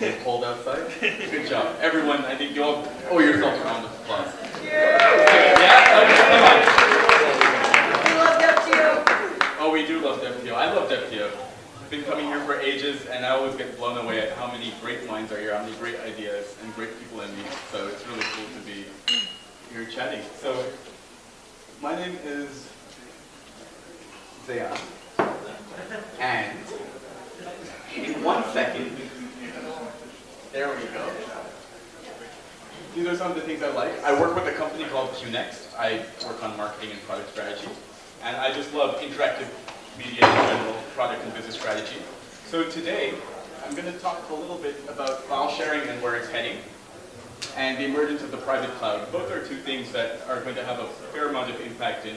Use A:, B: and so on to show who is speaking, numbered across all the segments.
A: It's cold outside. Good job. Everyone, I think you all owe yourselves a round of applause. Yeah? Okay, come on.
B: We love DevTO.
A: Oh, we do love DevTO. I love DevTO. I've been coming here for ages, and I always get blown away at how many great minds are here, how many great ideas, and great people I meet. So it's really cool to be here chatting. So my name is Ziyan. And in 1 second, there we go. These are some of the things I like. I work with a company called QNext. I work on marketing and product strategy. And I just love interactive media in general, product and business strategy. So today, I'm going to talk a little bit about file sharing and where it's heading, and the emergence of the private cloud. Both are two things that are going to have a fair amount of impact in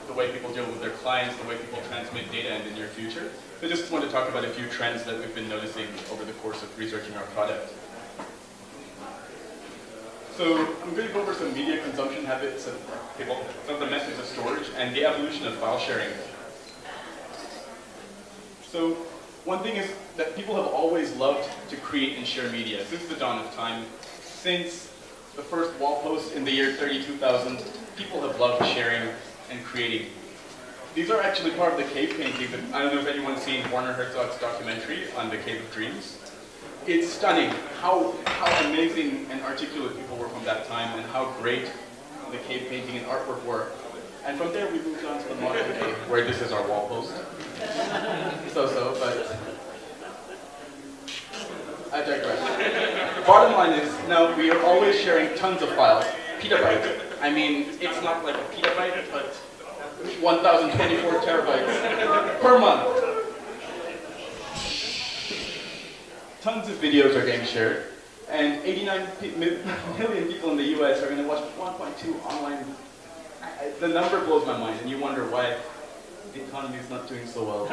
A: the way people deal with their clients, the way people transmit data in the near future. So I just want to talk about a few trends that we've been noticing over the course of researching our product. So I'm going to go over some media consumption habits of people, some of the methods of storage, and the evolution of file sharing. So one thing is that people have always loved to create and share media since the dawn of time. Since the first wall post in the year 32,000, people have loved sharing and creating. These are actually part of the cave paintings. I don't know if anyone's seen Werner Herzog's documentary on the Cave of Dreams. It's stunning how amazing and articulate people were from that time, and how great the cave painting and artwork were. And from there we moved on to the modern day, where this is our wall post. So, but I digress. The bottom line is, now we are always sharing tons of files, petabytes. I mean, it's not like a petabyte, but 1,024 terabytes per month. Tons of videos are getting shared, and 89 million people in the US are going to watch 1.2 online. The number blows my mind, and you wonder why the economy is not doing so well.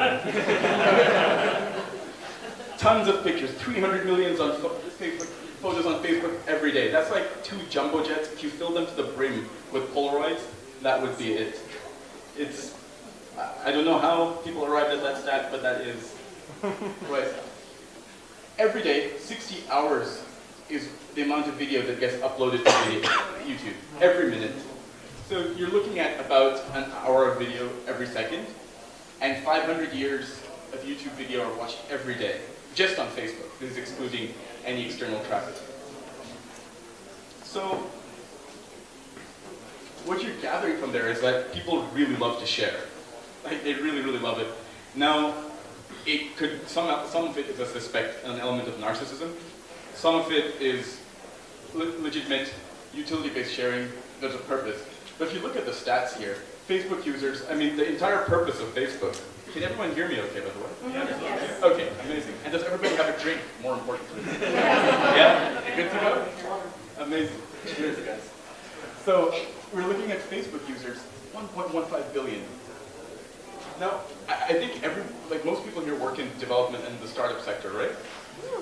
A: Tons of pictures, 300 million on Facebook, photos on Facebook every day. That's like 2 jumbo jets. If you fill them to the brim with Polaroids, that would be it. I don't know how people arrived at that stat, but that is right. Every day, 60 hours is the amount of video that gets uploaded to YouTube, every minute. So you're looking at about an hour of video every second, and 500 years of YouTube video are watched every day, just on Facebook. This is excluding any external traffic. So what you're gathering from there is that people really love to share. Like, they really, really love it. Now, it could, some of it is, I suspect, an element of narcissism. Some of it is legitimate utility-based sharing. There's a purpose. But if you look at the stats here, Facebook users, I mean, the entire purpose of Facebook. Can everyone hear me okay, by the way?
B: Yes.
A: Okay, amazing. And does everybody have a drink, more importantly? Yeah? Good to go? Amazing. Cheers, guys. So, we're looking at Facebook users, 1.15 billion. Now, I think most people here work in development and the startup sector, right?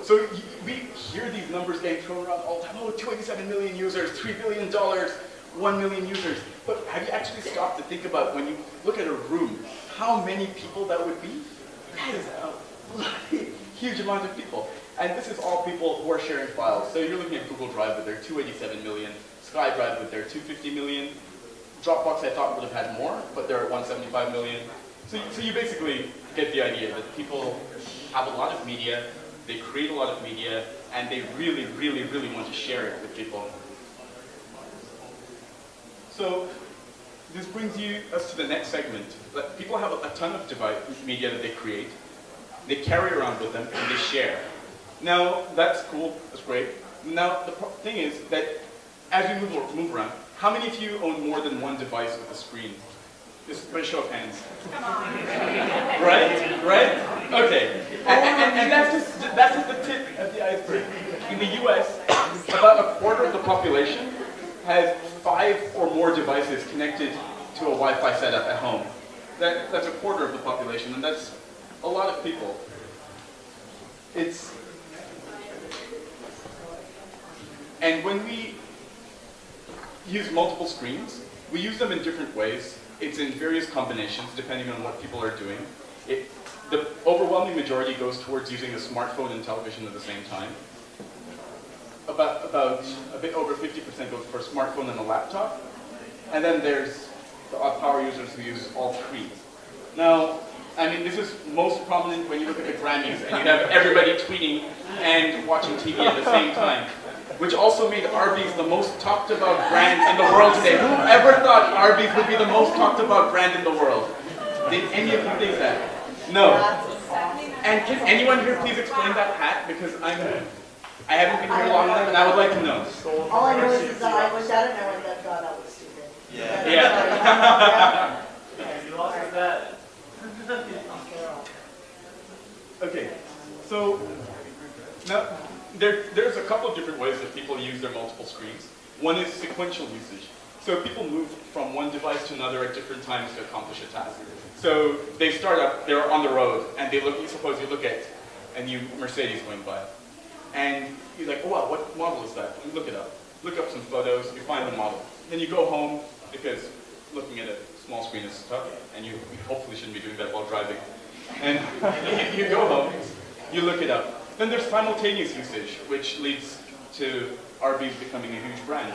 A: So we hear these numbers getting thrown around all the time. Oh, 287 million users, $3 billion, 1 million users. But have you actually stopped to think about, when you look at a room, how many people that would be? That is a huge amount of people. And this is all people who are sharing files. So you're looking at Google Drive with their 287 million, SkyDrive with their 250 million. Dropbox I thought would have had more, but they're at 175 million. So you basically get the idea that people have a lot of media, they create a lot of media, and they really, really, really want to share it with people. So this brings us to the next segment. People have a ton of media that they create, they carry around with them, and they share. Now, that's cool, that's great. Now, the thing is that as we move around, how many of you own more than one device with a screen? Just by show of hands.
B: Come on.
A: Right? Okay. And that's just the tip of the iceberg. In the US, about a quarter of the population has 5 or more devices connected to a Wi-Fi setup at home. That's a quarter of the population, and that's a lot of people. And when we use multiple screens, we use them in different ways. It's in various combinations, depending on what people are doing. the overwhelming majority goes towards using a smartphone and television at the same time. About a bit over 50% goes for a smartphone and a laptop. And then there's the odd power users who use all three. Now, I mean, this is most prominent when you look at the Grammys and you have everybody tweeting and watching TV at the same time, which also made Arby's the most talked about brand in the world today. Who ever thought Arby's would be the most talked about brand in the world? Did any of you think that? No. And can anyone here please explain that hat? Because I haven't been here long enough and I would like to know.
B: All I know is that I looked at it and I went, God, that was stupid.
A: Yeah.
C: You lost that.
A: Okay, so now there's a couple of different ways that people use their multiple screens. One is sequential usage. So people move from one device to another at different times to accomplish a task. So they start up, they're on the road, and suppose you look at a new Mercedes going by. And you're like, oh wow, what model is that? You look it up. Look up some photos, you find the model. Then you go home, because looking at a small screen is tough, and you hopefully shouldn't be doing that while driving. And you go home, you look it up. Then there's simultaneous usage, which leads to Arby's becoming a huge brand.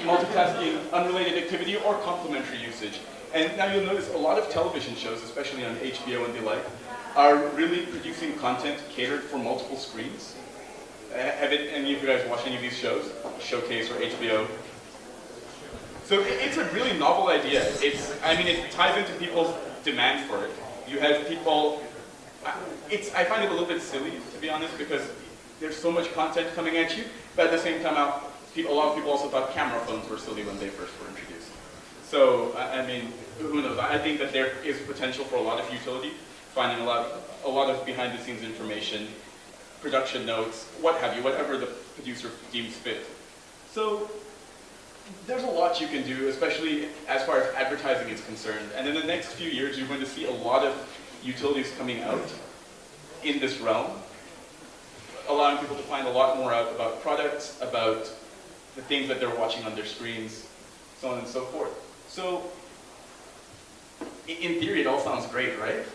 A: Multitasking, unrelated activity, or complementary usage. And now you'll notice a lot of television shows, especially on HBO and the like, are really producing content catered for multiple screens. Have any of you guys watched any of these shows? Showcase or HBO? So it's a really novel idea. It ties into people's demand for it. You have people, I find it a little bit silly, to be honest, because there's so much content coming at you, but at the same time, a lot of people also thought camera phones were silly when they first were introduced. So, who knows? I think that there is potential for a lot of utility, finding a lot of behind-the-scenes information, production notes, what have you, whatever the producer deems fit. So, there's a lot you can do, especially as far as advertising is concerned. And in the next few years, you're going to see a lot of utilities coming out in this realm, allowing people to find a lot more out about products, about the things that they're watching on their screens, so on and so forth. So, in theory, it all sounds great, right?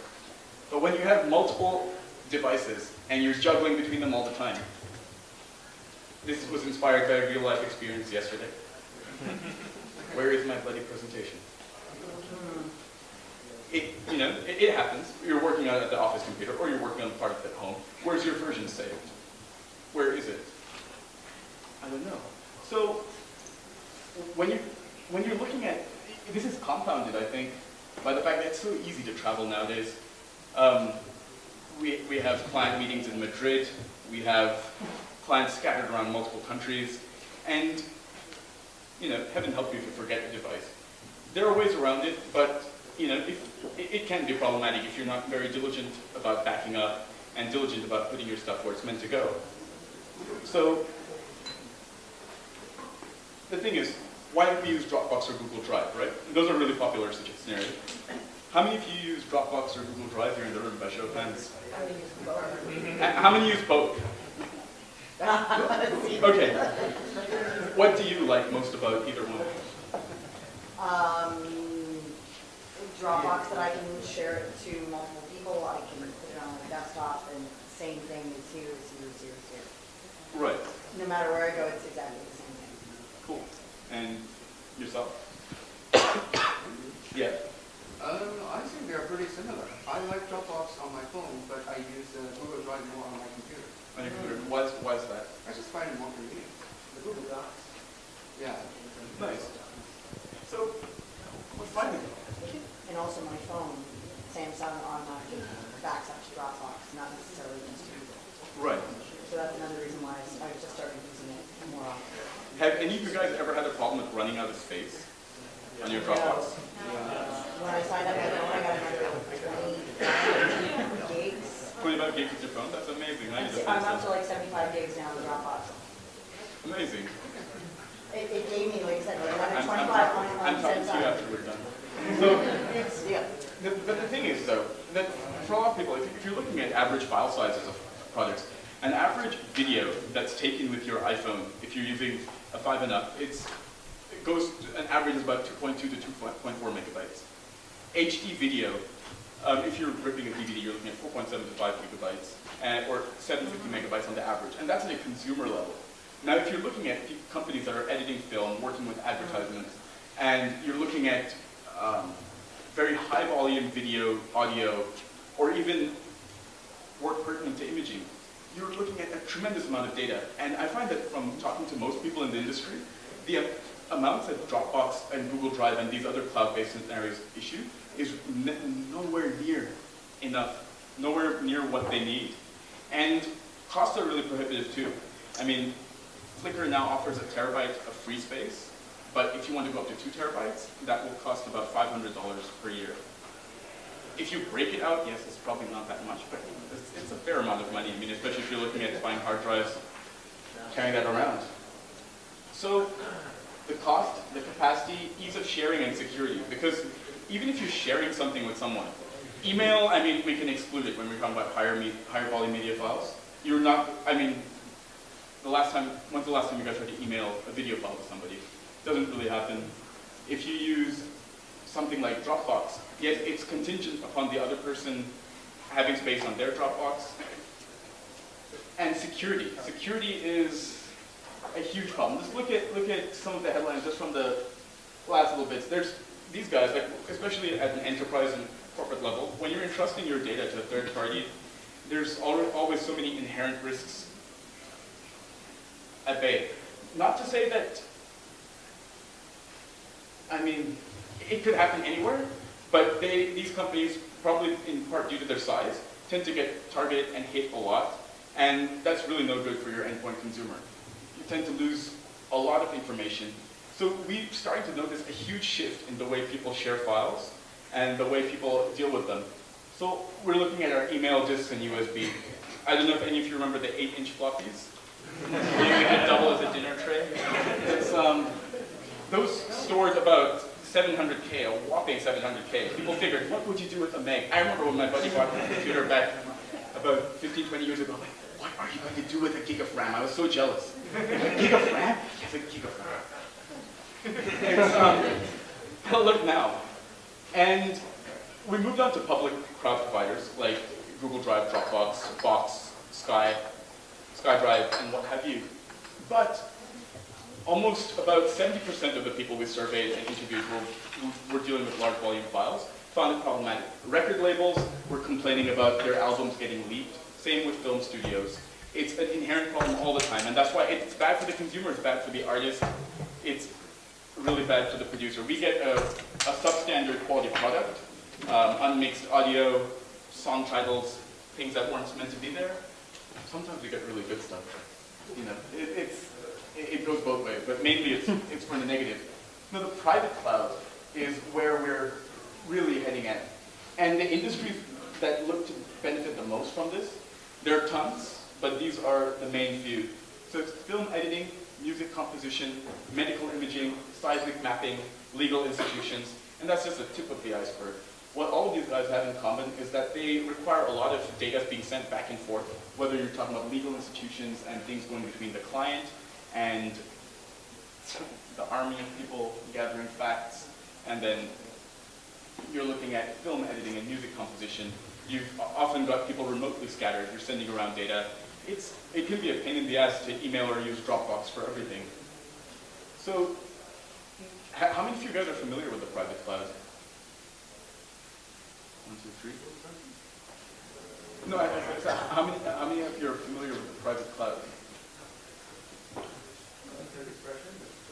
A: But when you have multiple devices and you're juggling between them all the time, this was inspired by a real-life experience yesterday. Where is my bloody presentation? It happens. You're working on it at the office computer, or you're working on the part at home. Where's your version saved? Where is it? I don't know. So when you're looking at, this is compounded, I think, by the fact that it's so easy to travel nowadays. We have client meetings in Madrid. We have clients scattered around multiple countries, and heaven help you if you forget your device. There are ways around it, but it can be problematic if you're not very diligent about backing up and diligent about putting your stuff where it's meant to go. So the thing is, why don't we use Dropbox or Google Drive, right? Those are really popular scenarios. How many of you use Dropbox or Google Drive here in the room by show of hands? How many use both? Okay. What do you like most about either one?
B: Dropbox that I can share it to multiple people. I can put it on my desktop, and same thing is here, is here.
A: Right.
B: No matter where I go, it's exactly the same thing.
A: Cool. And yourself? Yeah.
D: I think they are pretty similar. I like Dropbox on my phone, but I use Google Drive more on my computer.
A: On your computer. Why is that?
D: I just find it more convenient.
B: The Google Docs.
D: Yeah.
A: Nice. So, what's fine?
B: And also my phone, Samsung automatically backs up to Dropbox, not necessarily just Google.
A: Right.
B: So that's another reason why I just started using it more often.
A: Have any of you guys ever had a problem with running out of space on your Dropbox?
B: When I signed up, I got another 20 gigs.
A: 25 gigs with your phone? That's amazing.
B: I'm up to like 75 gigs now in Dropbox.
A: Amazing.
B: It gave me, like I said, another 25 on
A: I'm talking to you
B: Samsung.
A: after we're done. So,
B: Yeah.
A: but the thing is, though, that for a lot of people, if you're looking at average file sizes of products, an average video that's taken with your iPhone, if you're using a 5 and up, it goes, an average is about 2.2 to 2.4 megabytes. HD video, If you're ripping a DVD, you're looking at 4.7 to 5 gigabytes, or 750 megabytes on the average, and that's at a consumer level. Now, if you're looking at companies that are editing film, working with advertisements, and you're looking at very high volume video, audio, or even work pertinent to imaging, you're looking at a tremendous amount of data. And I find that from talking to most people in the industry, the amounts that Dropbox and Google Drive and these other cloud-based scenarios issue is nowhere near enough, nowhere near what they need. And costs are really prohibitive too. I mean, Flickr now offers a terabyte of free space, but if you want to go up to 2 terabytes, that will cost about $500 per year. If you break it out, yes, it's probably not that much, but it's a fair amount of money. I mean, especially if you're looking at buying hard drives, carrying that around. So the cost, the capacity, ease of sharing, and security. Because even if you're sharing something with someone, email, I mean, we can exclude it when we're talking about higher volume media files. You're not, I mean, when's the last time you guys tried to email a video file to somebody? It doesn't really happen. If you use something like Dropbox, yes, it's contingent upon the other person having space on their Dropbox. And security. Security is a huge problem. Just look at some of the headlines just from the last little bits. There's these guys, like, especially at an enterprise and corporate level, when you're entrusting your data to a third party, there's always so many inherent risks at bay. Not to say that, I mean, it could happen anywhere, but these companies, probably in part due to their size, tend to get targeted and hit a lot, and that's really no good for your endpoint consumer. You tend to lose a lot of information. So we're starting to notice a huge shift in the way people share files and the way people deal with them. So we're looking at our email disks and USB. I don't know if any of you remember the 8-inch floppies. Where you could double as a dinner tray. It's, those stored about 700K, a whopping 700K. People figured, what would you do with a meg? I remember when my buddy bought a computer back about 15, 20 years ago, like, what are you going to do with a gig of RAM? I was so jealous. A gig of RAM? Yes, a gig of RAM. It's, look now. And we moved on to public cloud providers like Google Drive, Dropbox, Box, SkyDrive, and what have you. But almost about 70% of the people we surveyed and interviewed who were dealing with large volume files found it problematic. Record labels were complaining about their albums getting leaked. Same with film studios. It's an inherent problem all the time, and that's why it's bad for the consumer, it's bad for the artist, it's really bad for the producer. We get a substandard quality product, unmixed audio, song titles, things that weren't meant to be there. Sometimes we get really good stuff. You know, it goes both ways, but mainly it's for the negative. Now, the private cloud is where we're really heading at. And the industries that look to benefit the most from this, there are tons, but these are the main few. So it's film editing, music composition, medical imaging, seismic mapping, legal institutions, and that's just the tip of the iceberg. What all of these guys have in common is that they require a lot of data being sent back and forth, whether you're talking about legal institutions and things going between the client and the army of people gathering facts, and then you're looking at film editing and music composition. You've often got people remotely scattered. You're sending around data. It can be a pain in the ass to email or use Dropbox for everything. So, how many of you guys are familiar with the private cloud? 1, 2, 3. No, how many of you are familiar with the private cloud?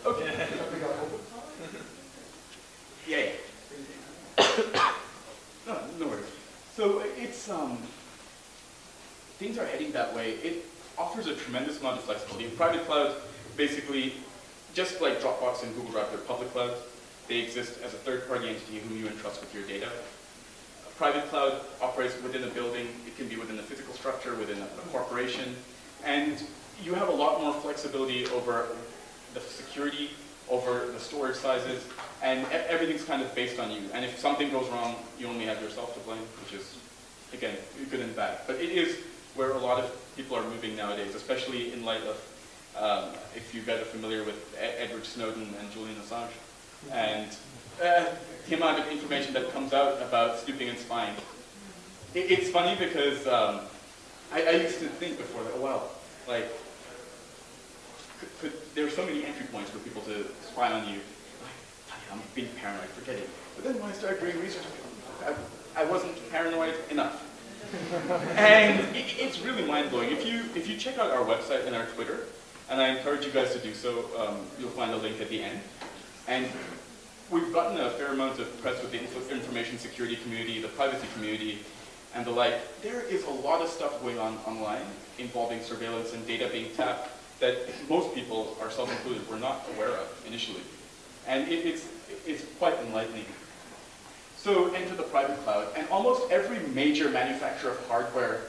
A: Okay. Yeah. No worries. So it's things are heading that way. It offers a tremendous amount of flexibility. Private cloud, basically, just like Dropbox and Google Drive, they're public cloud. They exist as a third-party entity whom you entrust with your data. A private cloud operates within a building. It can be within a physical structure, within a corporation, and you have a lot more flexibility over the security, over the storage sizes, and everything's kind of based on you. And if something goes wrong, you only have yourself to blame, which is, again, good and bad. But it is where a lot of people are moving nowadays, especially in light of, if you guys are familiar with Edward Snowden and Julian Assange, and the amount of information that comes out about snooping and spying. It's funny because I used to think before that, oh wow, like, there are so many entry points for people to spy on you. Like, I'm being paranoid, forget it. But then when I started doing research, I wasn't paranoid enough. And it's really mind-blowing. If you check out our website and our Twitter, and I encourage you guys to do so, you'll find a link at the end. And we've gotten a fair amount of press with the information security community, the privacy community, and the like. There is a lot of stuff going on online involving surveillance and data being tapped that most people, ourselves included, were not aware of initially. And it's quite enlightening. So enter the private cloud, and almost every major manufacturer of hardware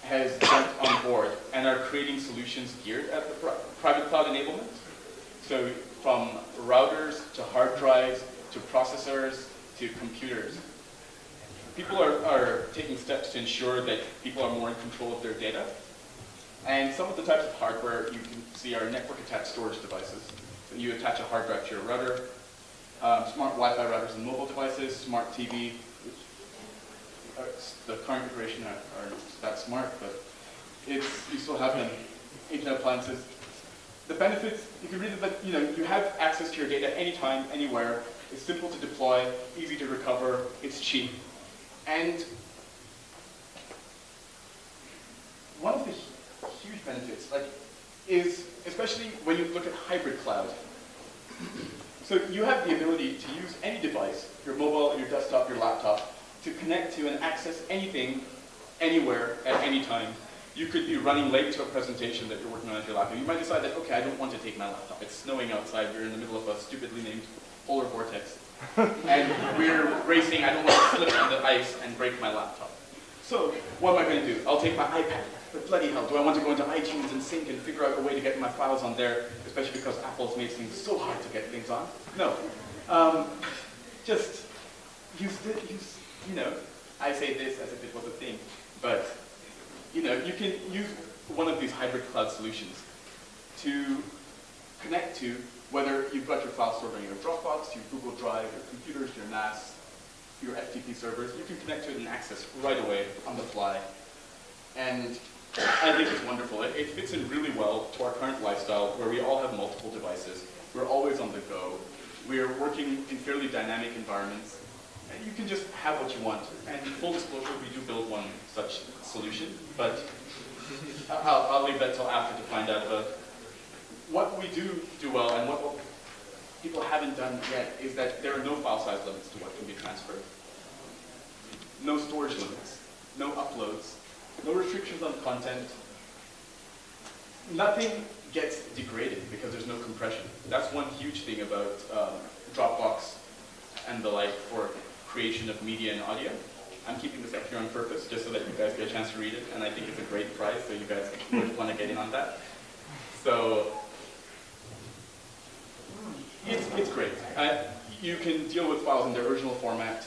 A: has jumped on board and are creating solutions geared at the private cloud enablement. So from routers to hard drives to processors to computers. People are taking steps to ensure that people are more in control of their data. And some of the types of hardware you can see are network-attached storage devices. So you attach a hard drive to your router, smart Wi-Fi routers and mobile devices, smart TV, which the current iteration are that smart, but you still have them, internet appliances. The benefits, you can read it, but you have access to your data anytime, anywhere. It's simple to deploy, easy to recover, it's cheap. And one of the huge benefits, is especially when you look at hybrid cloud. So you have the ability to use any device, your mobile, your desktop, your laptop, to connect to and access anything, anywhere, at any time. You could be running late to a presentation that you're working on at your laptop. You might decide that, okay, I don't want to take my laptop. It's snowing outside, you're in the middle of a stupidly named polar vortex. And we're racing, I don't want to slip on the ice and break my laptop. So, what am I going to do? I'll take my iPad. But bloody hell, do I want to go into iTunes and sync and figure out a way to get my files on there, especially because Apple's made things so hard to get things on? No. Just use, I say this as if it was a thing, but you can use one of these hybrid cloud solutions to connect to whether you've got your files stored on your Dropbox, your Google Drive, your computers, your NAS, your FTP servers. You can connect to it and access right away on the fly. And I think it's wonderful. It fits in really well to our current lifestyle where we all have multiple devices. We're always on the go. We're working in fairly dynamic environments. And you can just have what you want. And full disclosure, we do build one such solution, but I'll leave that till after to find out about what we do well and what people haven't done yet is that there are no file size limits to what can be transferred. No storage limits, no uploads, no restrictions on content. Nothing gets degraded because there's no compression. That's one huge thing about Dropbox and the like for creation of media and audio. I'm keeping this up here on purpose just so that you guys get a chance to read it, and I think it's a great prize, so you guys would want to get in on that. So it's great. You can deal with files in their original format.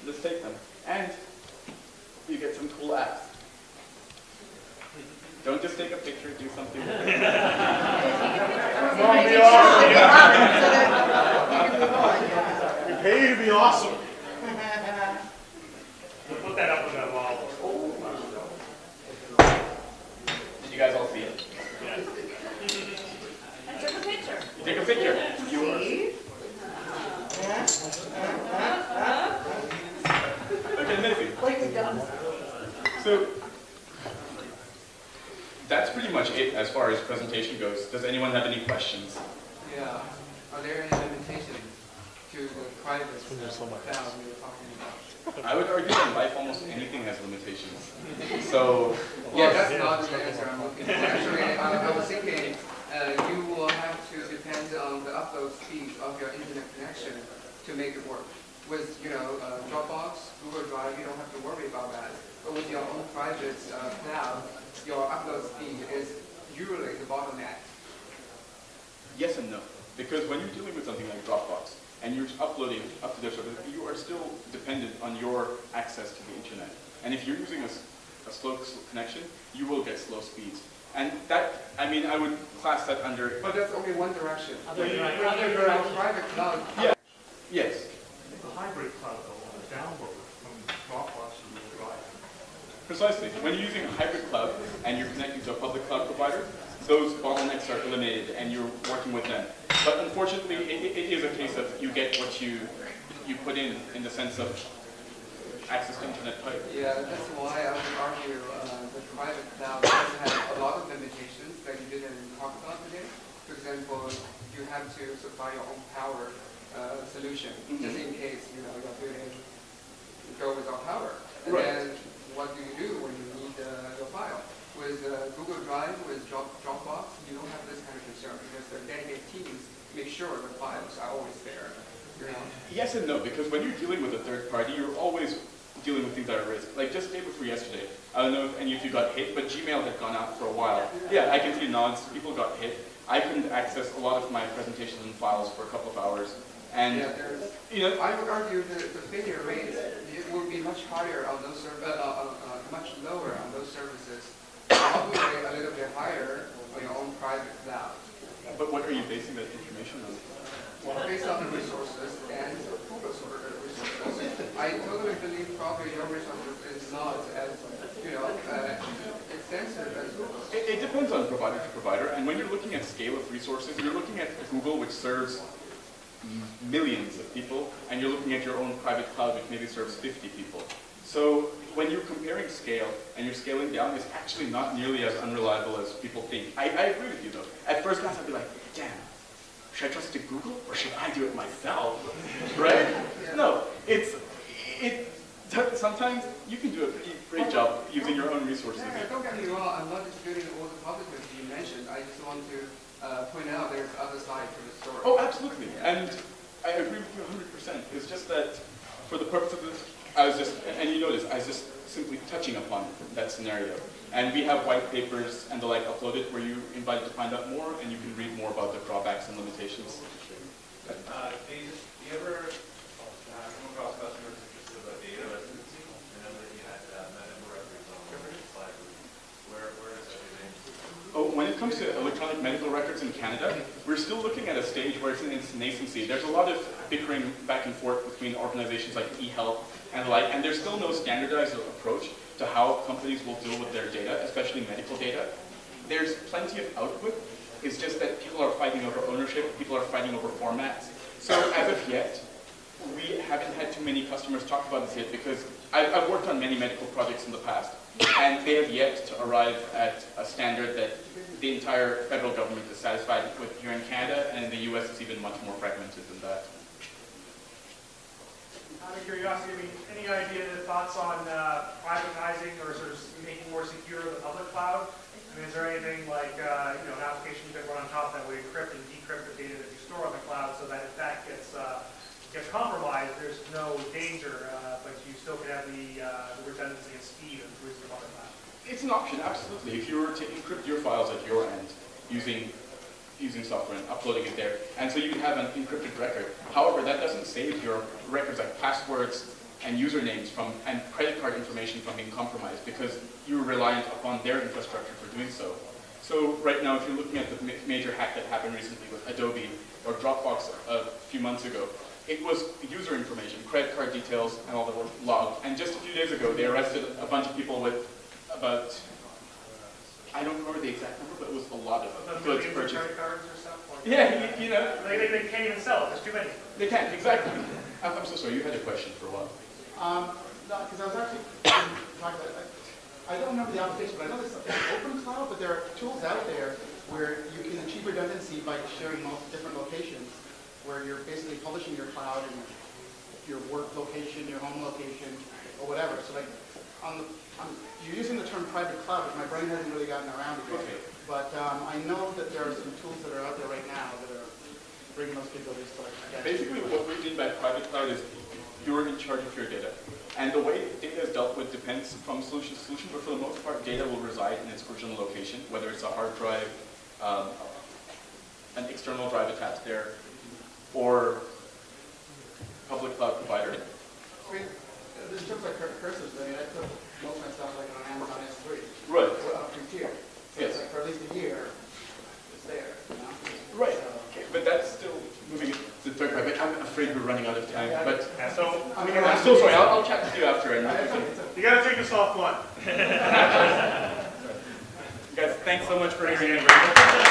A: Just take them. And you get some cool apps. Don't just take a picture, do something with it.
C: We pay you to be awesome.
E: We'll put that up on that wall.
A: Did you guys all see it?
E: Yes.
F: I took a picture.
A: You take a picture. Okay, amazing.
B: Like we've done.
A: So that's pretty much it as far as presentation goes. Does anyone have any questions?
D: Yeah. Are there any limitations to the private cloud we were talking about?
A: I would argue that in life almost anything has limitations. So,
D: Well,
A: yes.
D: that's not the answer I'm looking for. Actually, I was thinking you will have to depend on the upload speed of your internet connection to make it work. With Dropbox, Google Drive, you don't have to worry about that. But with your own private cloud, your upload speed is usually the bottleneck.
A: Yes and no. Because when you're dealing with something like Dropbox, and you're uploading up to their server, you are still dependent on your access to the internet. And if you're using a slow connection, you will get slow speeds. And that, I would class that under...
D: But that's only one direction.
F: Other direction.
D: Private cloud.
A: Yeah. Yes.
E: The hybrid cloud, though, on the download from Dropbox
A: Precisely. When you're using a hybrid cloud and you're connecting to a public cloud provider, those bottlenecks are eliminated and you're working with them. But unfortunately, it is a case of you get what you put in the sense of access to internet pipe.
D: Yeah, that's why I would argue the private cloud does have a lot of limitations that you didn't talk about today. For example, you have to supply your own power solution, just in case your building go without power. And then what do you do when you need your file? With Google Drive, with Dropbox, you don't have this kind of concern because the dedicated teams make sure the files are always there.
A: Yes and no, because when you're dealing with a third party, you're always dealing with things that are at risk. Like just day before yesterday, I don't know if any of you got hit, but Gmail had gone out for a while. Yeah, I can see nods. People got hit. I couldn't access a lot of my presentations and files for a couple of hours. And
D: I would argue that the failure rate it would be much higher on those much lower on those services. Probably a little bit higher on your own private cloud.
A: But what are you basing that information on?
D: Well, based on the resources and Google resources, I totally believe probably your resources is not as extensive as Google.
A: It depends on provider to provider, and when you're looking at scale of resources, you're looking at Google, which serves millions of people, and you're looking at your own private cloud, which maybe serves 50 people. So when you're comparing scale and you're scaling down, it's actually not nearly as unreliable as people think. I agree with you though. At first glance, I'd be like, damn, should I trust it to Google or should I do it myself? Right? No, sometimes you can do a pretty great job using your own resources.
D: Yeah, don't get me wrong, I'm not disputing all the positives you mentioned. I just want to point out there's other side to the story.
A: Oh, absolutely. And I agree with you 100%. It's just that for the purpose of this, and you notice, I was just simply touching upon that scenario. And we have white papers and the like uploaded where you're invited to find out more and you can read more about the drawbacks and limitations.
G: Do you ever come across customers interested about data residency? I know that you had medical records on the slide. Where is everything?
A: Oh, when it comes to electronic medical records in Canada, we're still looking at a stage where it's in its nascency. There's a lot of bickering back and forth between organizations like eHealth and the like, and there's still no standardized approach to how companies will deal with their data, especially medical data. There's plenty of output. It's just that people are fighting over ownership, people are fighting over formats. So as of yet, we haven't had too many customers talk about this yet because I've worked on many medical projects in the past, and they have yet to arrive at a standard that the entire federal government is satisfied with here in Canada, and in the US it's even much more fragmented than that.
E: Out of curiosity, any idea, thoughts on privatizing or sort of making more secure the public cloud? I mean, is there anything like an application you could run on top that would encrypt and decrypt the data that you store on the cloud so that if that gets compromised, there's no danger, but you still can have the redundancy and speed of the public cloud?
A: It's an option, absolutely. If you were to encrypt your files at your end using software and uploading it there, and so you can have an encrypted record. However, that doesn't save your records like passwords and usernames and credit card information from being compromised because you're reliant upon their infrastructure for doing so. So right now, if you're looking at the major hack that happened recently with Adobe or Dropbox a few months ago, it was user information, credit card details, and all that were logged. And just a few days ago, they arrested a bunch of people with about, I don't remember the exact number, but it was a lot of goods purchased.
E: Credit cards or stuff?
A: Yeah,
E: They can't even sell it. There's too many.
A: They can't, exactly. I'm so sorry, you had a question for a while.
C: No, because I was actually talking about, I don't remember the application, but I know there's open cloud, but there are tools out there where you can achieve redundancy by sharing different locations, where you're basically publishing your cloud and your work location, your home location, or whatever. So like, you're using the term private cloud, but my brain hasn't really gotten around it yet.
A: Okay.
C: But I know that there are some tools that are out there right now that are bringing those capabilities to life.
A: Basically, what we mean by private cloud is you're in charge of your data. And the way data is dealt with depends from solution to solution, but for the most part, data will reside in its original location, whether it's a hard drive, an external drive attached there, or public cloud provider.
C: I mean, in terms of cursors, I mean, I put most of my stuff like on Amazon S3.
A: Right.
C: Up from tier. So
A: Yes.
C: it's like for at least a year, it's there. You know?
A: Right.
C: So,
A: Okay, but that's still moving it to the third part. But I'm afraid we're running out of time, but
E: Yeah, so
A: I'm so sorry. I'll chat with you after. And
E: you got to take the soft one.
A: guys, thanks so much for hearing me.